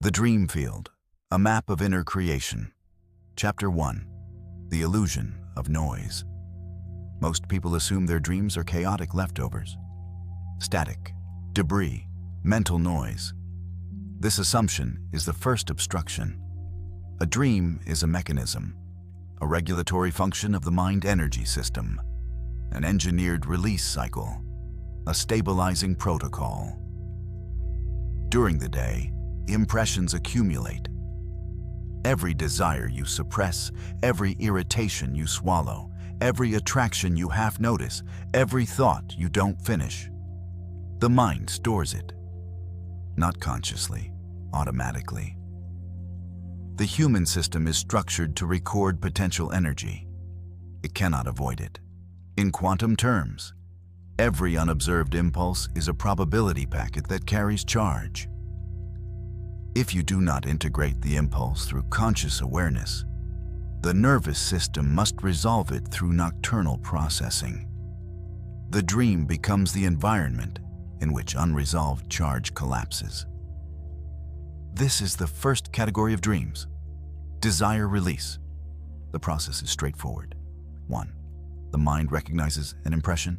The Dream Field, a map of inner creation. Chapter 1. The illusion of noise. Most people assume their dreams are chaotic leftovers. Static, debris, mental noise. This assumption is the first obstruction. A dream is a mechanism, a regulatory function of the mind energy system, an engineered release cycle, a stabilizing protocol. During the day, impressions accumulate. Every desire you suppress, every irritation you swallow, every attraction you half notice, every thought you don't finish. The mind stores it. Not consciously, automatically. The human system is structured to record potential energy. It cannot avoid it. In quantum terms, every unobserved impulse is a probability packet that carries charge. If you do not integrate the impulse through conscious awareness, the nervous system must resolve it through nocturnal processing. The dream becomes the environment in which unresolved charge collapses. This is the first category of dreams, desire release. The process is straightforward. 1. The mind recognizes an impression.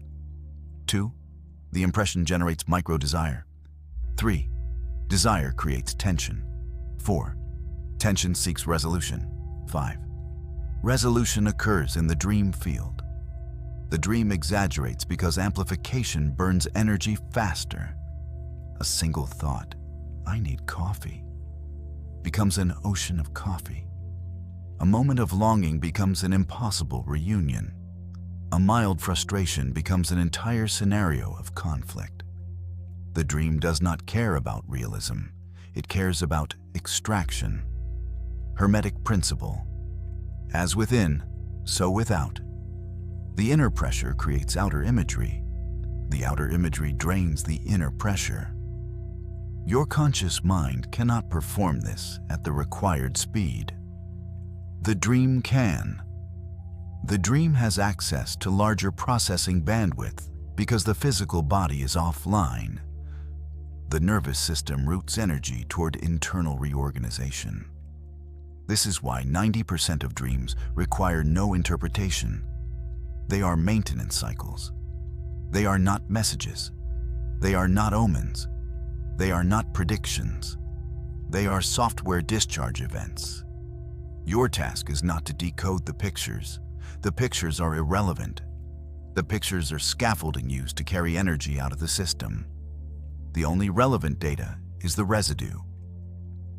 2. The impression generates micro-desire. 3. Desire creates tension. 4. Tension seeks resolution. 5. Resolution occurs in the dream field. The dream exaggerates because amplification burns energy faster. A single thought, "I need coffee," becomes an ocean of coffee. A moment of longing becomes an impossible reunion. A mild frustration becomes an entire scenario of conflict. The dream does not care about realism. It cares about extraction. Hermetic principle. As within, so without. The inner pressure creates outer imagery. The outer imagery drains the inner pressure. Your conscious mind cannot perform this at the required speed. The dream can. The dream has access to larger processing bandwidth because the physical body is offline. The nervous system routes energy toward internal reorganization. This is why 90% of dreams require no interpretation. They are maintenance cycles. They are not messages. They are not omens. They are not predictions. They are software discharge events. Your task is not to decode the pictures. The pictures are irrelevant. The pictures are scaffolding used to carry energy out of the system. The only relevant data is the residue.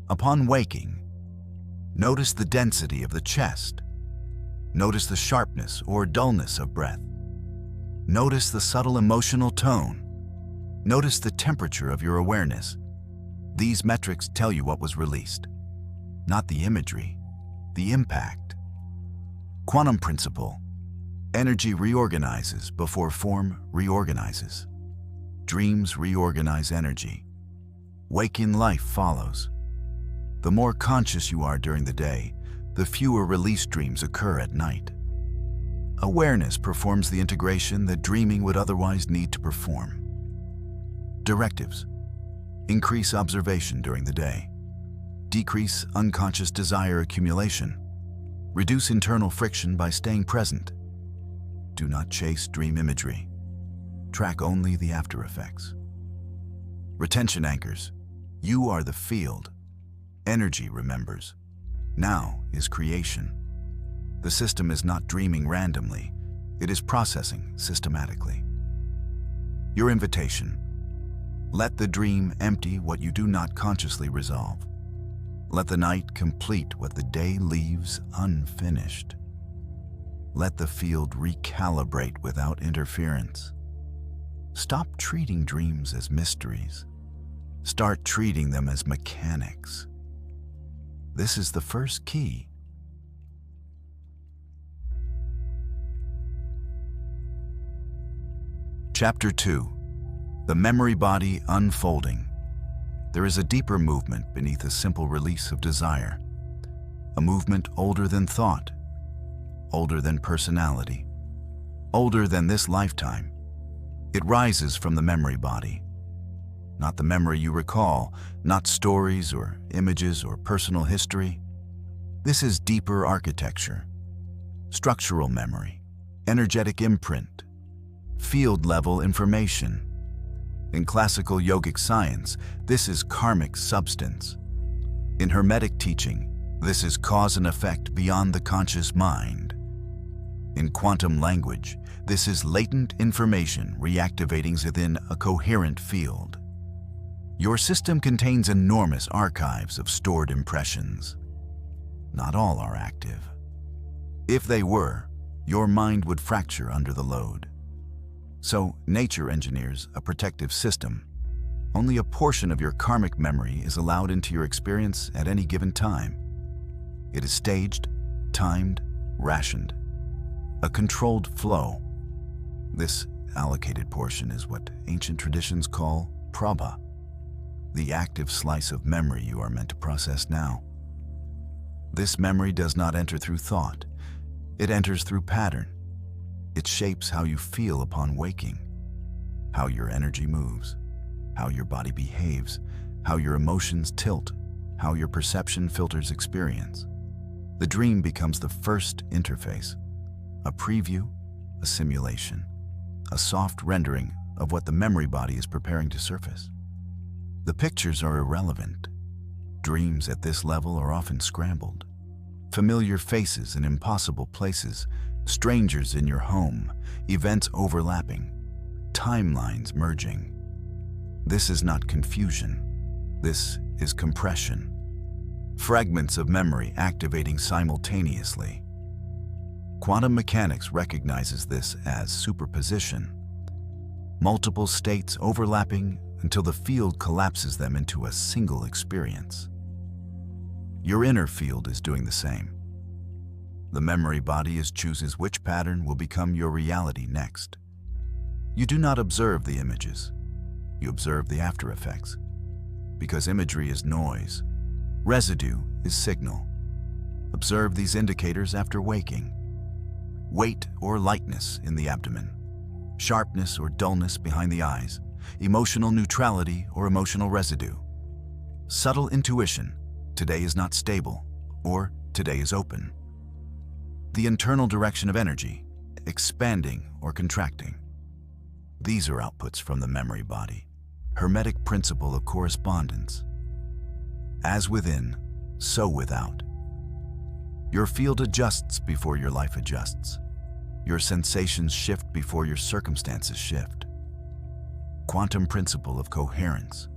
Upon waking, notice the density of the chest. Notice the sharpness or dullness of breath. Notice the subtle emotional tone. Notice the temperature of your awareness. These metrics tell you what was released, not the imagery, the impact. Quantum principle. Energy reorganizes before form reorganizes. Dreams reorganize energy. Waking life follows. The more conscious you are during the day, the fewer release dreams occur at night. Awareness performs the integration that dreaming would otherwise need to perform. Directives. Increase observation during the day. Decrease unconscious desire accumulation. Reduce internal friction by staying present. Do not chase dream imagery. Track only the after effects. Retention anchors. You are the field. Energy remembers. Now is creation. The system is not dreaming randomly. It is processing systematically. Your invitation. Let the dream empty what you do not consciously resolve. Let the night complete what the day leaves unfinished. Let the field recalibrate without interference. Stop treating dreams as mysteries. Start treating them as mechanics. This is the first key. Chapter 2. The memory body unfolding. There is a deeper movement beneath a simple release of desire. A movement older than thought, older than personality, older than this lifetime. It rises from the memory body. not the memory you recall, not stories or images or personal history. This is deeper architecture, structural memory, energetic imprint, field-level information. In classical yogic science, this is karmic substance. In Hermetic teaching, this is cause and effect beyond the conscious mind. In quantum language, this is latent information reactivating within a coherent field. Your system contains enormous archives of stored impressions. Not all are active. If they were, your mind would fracture under the load. So, nature engineers a protective system. Only a portion of your karmic memory is allowed into your experience at any given time. It is staged, timed, rationed. A controlled flow. This allocated portion is what ancient traditions call prabha, the active slice of memory you are meant to process now. This memory does not enter through thought. It enters through pattern. It shapes how you feel upon waking, how your energy moves, how your body behaves, how your emotions tilt, how your perception filters experience. The dream becomes the first interface, a preview, a simulation, a soft rendering of what the memory body is preparing to surface. The pictures are irrelevant. Dreams at this level are often scrambled. Familiar faces in impossible places, strangers in your home, events overlapping, timelines merging. This is not confusion. This is compression. Fragments of memory activating simultaneously. Quantum mechanics recognizes this as superposition. Multiple states overlapping until the field collapses them into a single experience. Your inner field is doing the same. The memory body chooses which pattern will become your reality next. You do not observe the images. You observe the after effects. Because imagery is noise, residue is signal. Observe these indicators after waking. Weight or lightness in the abdomen, sharpness or dullness behind the eyes, emotional neutrality or emotional residue. Subtle intuition, today is not stable, or today is open. The internal direction of energy, expanding or contracting. These are outputs from the memory body. Hermetic principle of correspondence. As within, so without. Your field adjusts before your life adjusts. Your sensations shift before your circumstances shift. Quantum principle of coherence.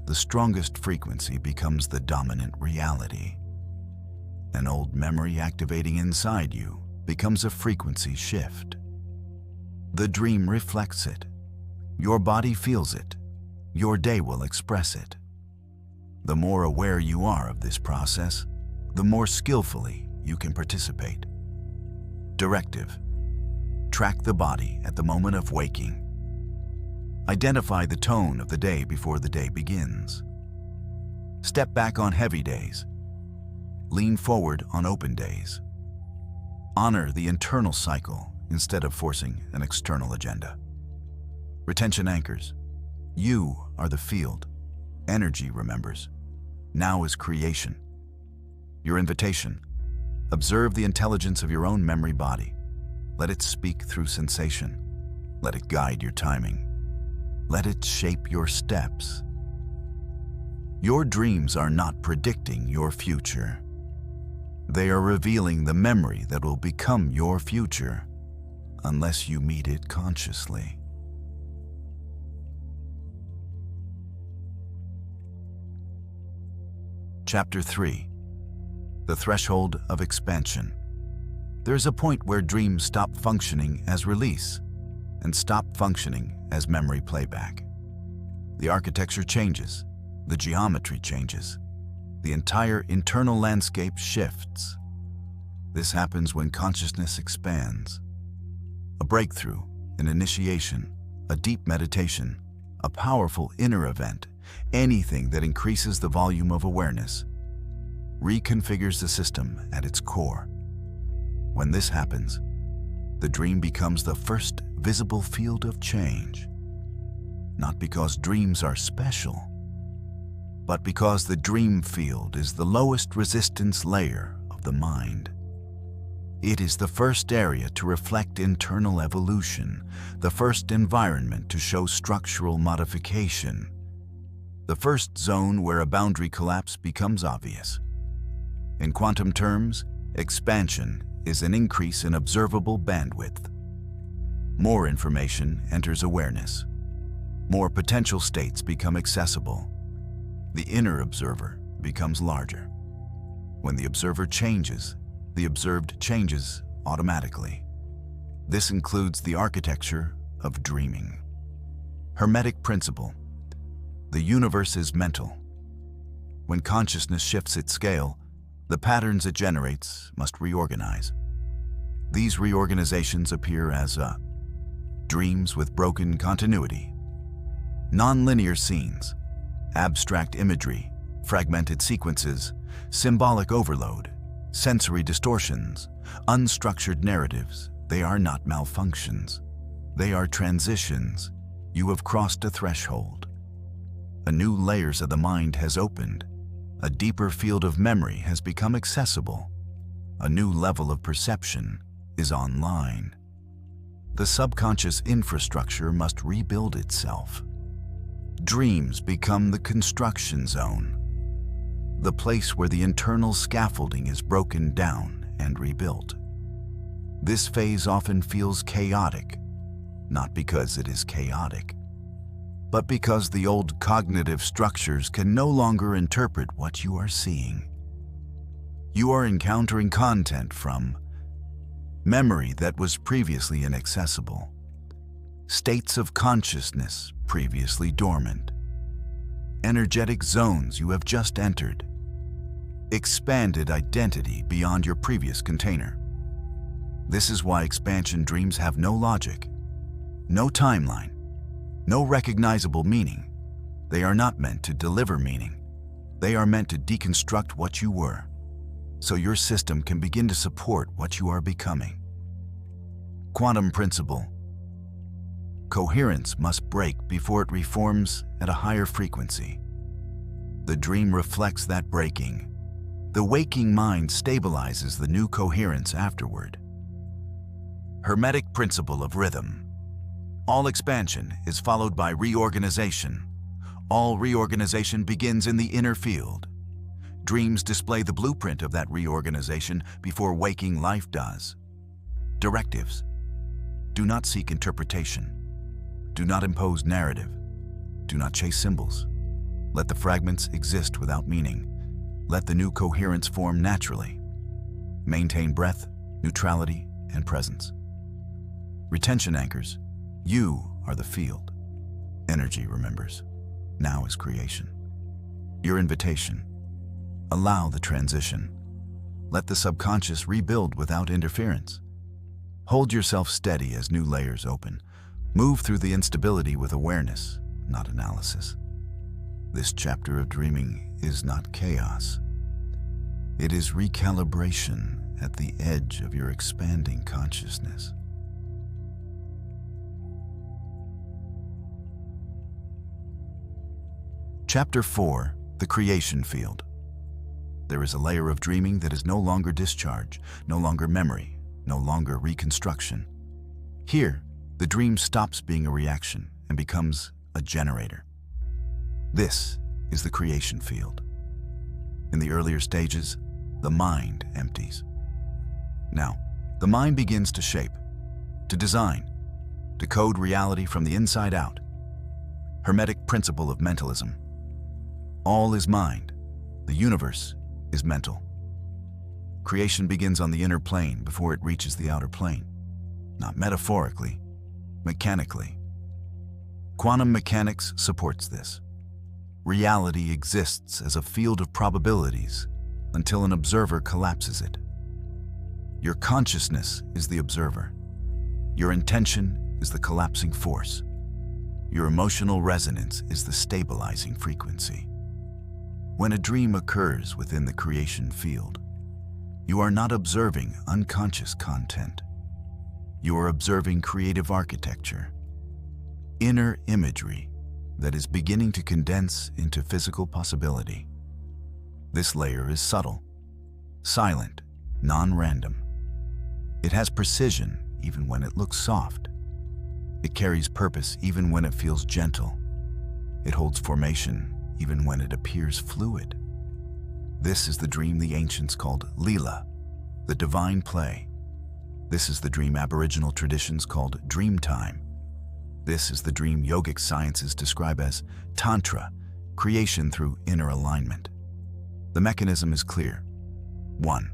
The strongest frequency becomes the dominant reality. An old memory activating inside you becomes a frequency shift. The dream reflects it. Your body feels it. Your day will express it. The more aware you are of this process, the more skillfully you can participate. Directive. Track the body at the moment of waking. Identify the tone of the day before the day begins. Step back on heavy days. Lean forward on open days. Honor the internal cycle instead of forcing an external agenda. Retention anchors. You are the field. Energy remembers. Now is creation. Your invitation. Observe the intelligence of your own memory body. Let it speak through sensation. Let it guide your timing. Let it shape your steps. Your dreams are not predicting your future. They are revealing the memory that will become your future, unless you meet it consciously. Chapter 3. The threshold of expansion. There is a point where dreams stop functioning as release and stop functioning as memory playback. The architecture changes, the geometry changes, the entire internal landscape shifts. This happens when consciousness expands. A breakthrough, an initiation, a deep meditation, a powerful inner event, anything that increases the volume of awareness, reconfigures the system at its core. When this happens, the dream becomes the first visible field of change. not because dreams are special, but because the dream field is the lowest resistance layer of the mind. It is the first area to reflect internal evolution, the first environment to show structural modification, the first zone where a boundary collapse becomes obvious. In quantum terms, expansion is an increase in observable bandwidth. More information enters awareness. More potential states become accessible. The inner observer becomes larger. When the observer changes, the observed changes automatically. This includes the architecture of dreaming. Hermetic principle. The universe is mental. When consciousness shifts its scale, the patterns it generates must reorganize. These reorganizations appear as dreams with broken continuity, non-linear scenes, abstract imagery, fragmented sequences, symbolic overload, sensory distortions, unstructured narratives. They are not malfunctions. They are transitions. You have crossed a threshold. A new layers of the mind has opened. A deeper field of memory has become accessible. A new level of perception is online. The subconscious infrastructure must rebuild itself. Dreams become the construction zone, the place where the internal scaffolding is broken down and rebuilt. This phase often feels chaotic, not because it is chaotic, but because the old cognitive structures can no longer interpret what you are seeing. You are encountering content from memory that was previously inaccessible, states of consciousness previously dormant, energetic zones you have just entered, expanded identity beyond your previous container. This is why expansion dreams have no logic, no timeline, no recognizable meaning. They are not meant to deliver meaning. They are meant to deconstruct what you were, so your system can begin to support what you are becoming. Quantum principle. Coherence must break before it reforms at a higher frequency. The dream reflects that breaking. The waking mind stabilizes the new coherence afterward. Hermetic principle of rhythm. All expansion is followed by reorganization. All reorganization begins in the inner field. Dreams display the blueprint of that reorganization before waking life does. Directives. Do not seek interpretation. Do not impose narrative. Do not chase symbols. Let the fragments exist without meaning. Let the new coherence form naturally. Maintain breath, neutrality, and presence. Retention anchors. You are the field. Energy remembers. Now is creation. Your invitation. Allow the transition. Let the subconscious rebuild without interference. Hold yourself steady as new layers open. Move through the instability with awareness, not analysis. This chapter of dreaming is not chaos. It is recalibration at the edge of your expanding consciousness. Chapter 4. The Creation Field. There is a layer of dreaming that is no longer discharge, no longer memory, no longer reconstruction. Here, the dream stops being a reaction and becomes a generator. This is the creation field. In the earlier stages, the mind empties. Now, the mind begins to shape, to design, to code reality from the inside out. Hermetic principle of mentalism. All is mind. The universe is mental. Creation begins on the inner plane before it reaches the outer plane. Not metaphorically, mechanically. Quantum mechanics supports this. Reality exists as a field of probabilities until an observer collapses it. Your consciousness is the observer. Your intention is the collapsing force. Your emotional resonance is the stabilizing frequency. When a dream occurs within the creation field, you are not observing unconscious content. You are observing creative architecture, inner imagery that is beginning to condense into physical possibility. This layer is subtle, silent, non-random. It has precision even when it looks soft. It carries purpose even when it feels gentle. It holds formation even when it appears fluid. This is the dream the ancients called Leela, the divine play. This is the dream Aboriginal traditions called dream time. This is the dream yogic sciences describe as Tantra, creation through inner alignment. The mechanism is clear. 1.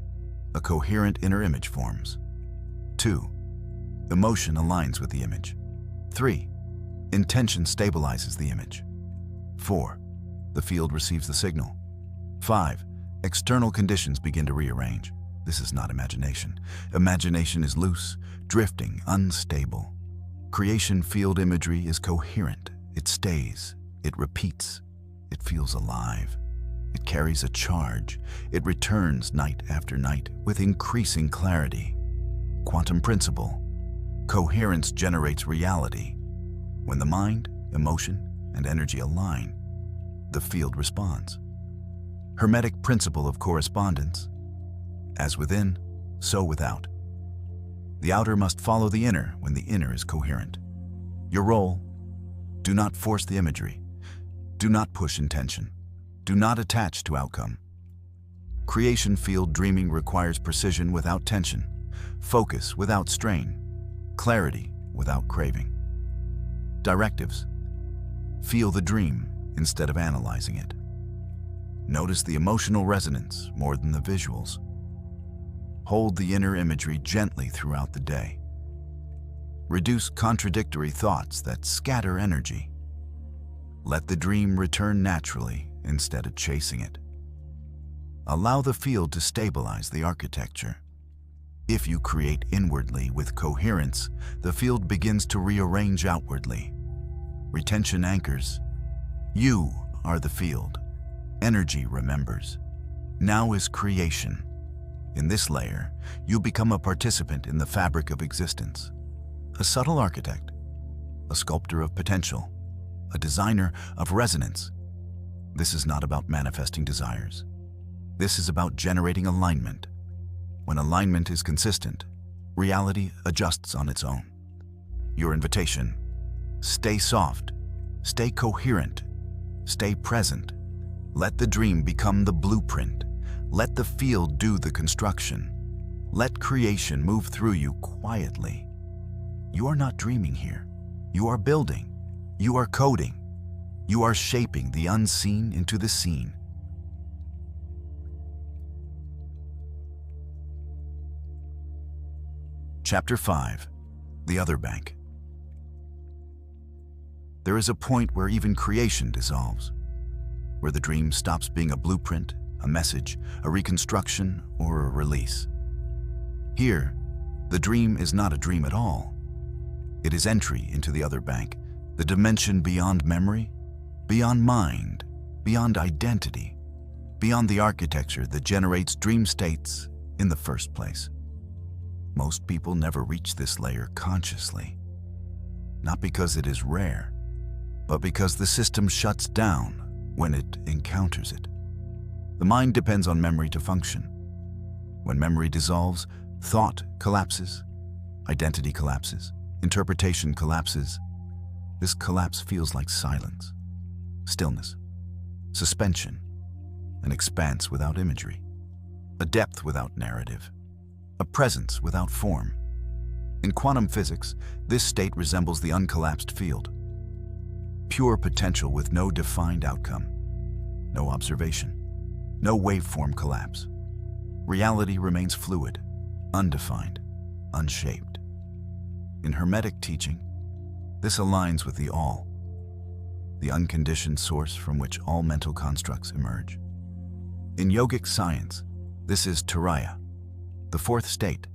A coherent inner image forms. 2. Emotion aligns with the image. 3. Intention stabilizes the image. 4. The field receives the signal. 5. External conditions begin to rearrange. This is not imagination. Imagination is loose, drifting, unstable. Creation field imagery is coherent. It stays. It repeats. It feels alive. It carries a charge. It returns night after night with increasing clarity. Quantum principle. Coherence generates reality. When the mind, emotion, and energy align, the field responds. Hermetic principle of correspondence. As within, so without. The outer must follow the inner when the inner is coherent. Your role: do not force the imagery. Do not push intention. Do not attach to outcome. Creation field dreaming requires precision without tension, focus without strain, clarity without craving. Directives: feel the dream instead of analyzing it. Notice the emotional resonance more than the visuals. Hold the inner imagery gently throughout the day. Reduce contradictory thoughts that scatter energy. Let the dream return naturally instead of chasing it. Allow the field to stabilize the architecture. If you create inwardly with coherence, the field begins to rearrange outwardly. Retention anchors. You are the field. Energy remembers. Now is creation. In this layer, you become a participant in the fabric of existence. A subtle architect, a sculptor of potential, a designer of resonance. This is not about manifesting desires. This is about generating alignment. When alignment is consistent, reality adjusts on its own. Your invitation: stay soft, stay coherent, stay present. Let the dream become the blueprint. Let the field do the construction. Let creation move through you quietly. You are not dreaming here. You are building. You are coding. You are shaping the unseen into the seen. Chapter 5. The Other Bank. There is a point where even creation dissolves, where the dream stops being a blueprint, a message, a reconstruction, or a release. Here, the dream is not a dream at all. It is entry into the other bank, the dimension beyond memory, beyond mind, beyond identity, beyond the architecture that generates dream states in the first place. Most people never reach this layer consciously, not because it is rare, but because the system shuts down when it encounters it. The mind depends on memory to function. When memory dissolves, thought collapses, identity collapses, interpretation collapses. This collapse feels like silence, stillness, suspension, an expanse without imagery, a depth without narrative, a presence without form. In quantum physics, this state resembles the uncollapsed field. Pure potential with no defined outcome, no observation, no waveform collapse. Reality remains fluid, undefined, unshaped. In Hermetic teaching, this aligns with the all, the unconditioned source from which all mental constructs emerge. In yogic science, this is Turiya, the fourth state,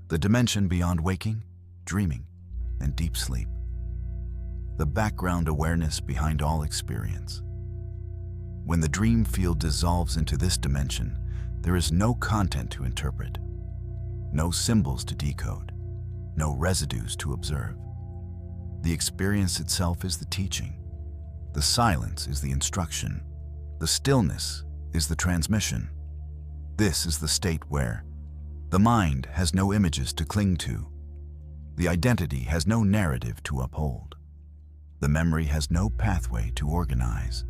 the dimension beyond waking, dreaming, and deep sleep. The background awareness behind all experience. When the dream field dissolves into this dimension, there is no content to interpret, no symbols to decode, no residues to observe. The experience itself is the teaching. The silence is the instruction. The stillness is the transmission. This is the state where the mind has no images to cling to. The identity has no narrative to uphold. The memory has no pathway to organize.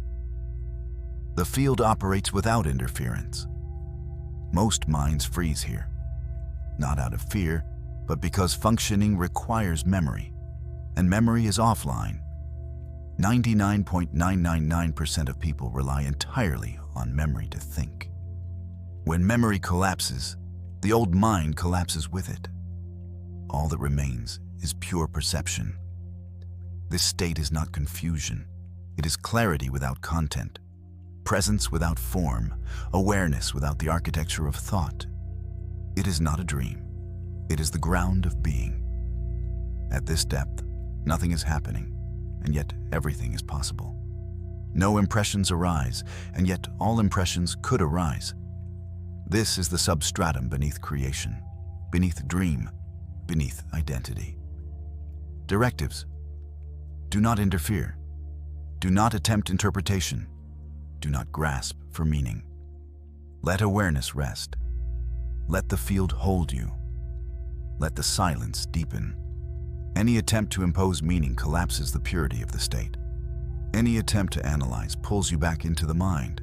The field operates without interference. Most minds freeze here, not out of fear, but because functioning requires memory, and memory is offline. 99.999% of people rely entirely on memory to think. When memory collapses, the old mind collapses with it. All that remains is pure perception. This state is not confusion. It is clarity without content, presence without form, awareness without the architecture of thought. It is not a dream. It is the ground of being. At this depth, nothing is happening, and yet everything is possible. No impressions arise, and yet all impressions could arise. This is the substratum beneath creation, beneath dream, beneath identity. Directives: do not interfere. Do not attempt interpretation. Do not grasp for meaning. Let awareness rest. Let the field hold you. Let the silence deepen. Any attempt to impose meaning collapses the purity of the state. Any attempt to analyze pulls you back into the mind.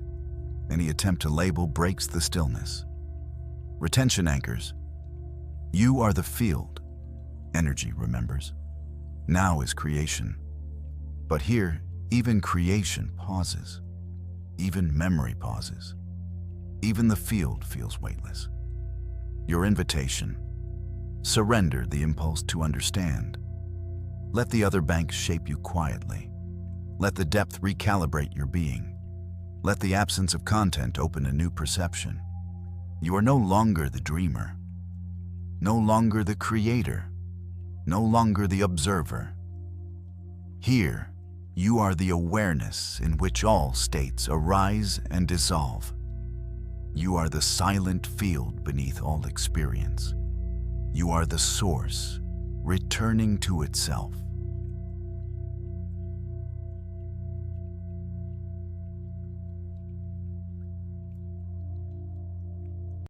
Any attempt to label breaks the stillness. Retention anchors. You are the field. Energy remembers. Now is creation. But here, even creation pauses. Even memory pauses. Even the field feels weightless. Your invitation: surrender the impulse to understand. Let the other banks shape you quietly. Let the depth recalibrate your being. Let the absence of content open a new perception. You are no longer the dreamer, no longer the creator, no longer the observer. Here, you are the awareness in which all states arise and dissolve. You are the silent field beneath all experience. You are the source, returning to itself.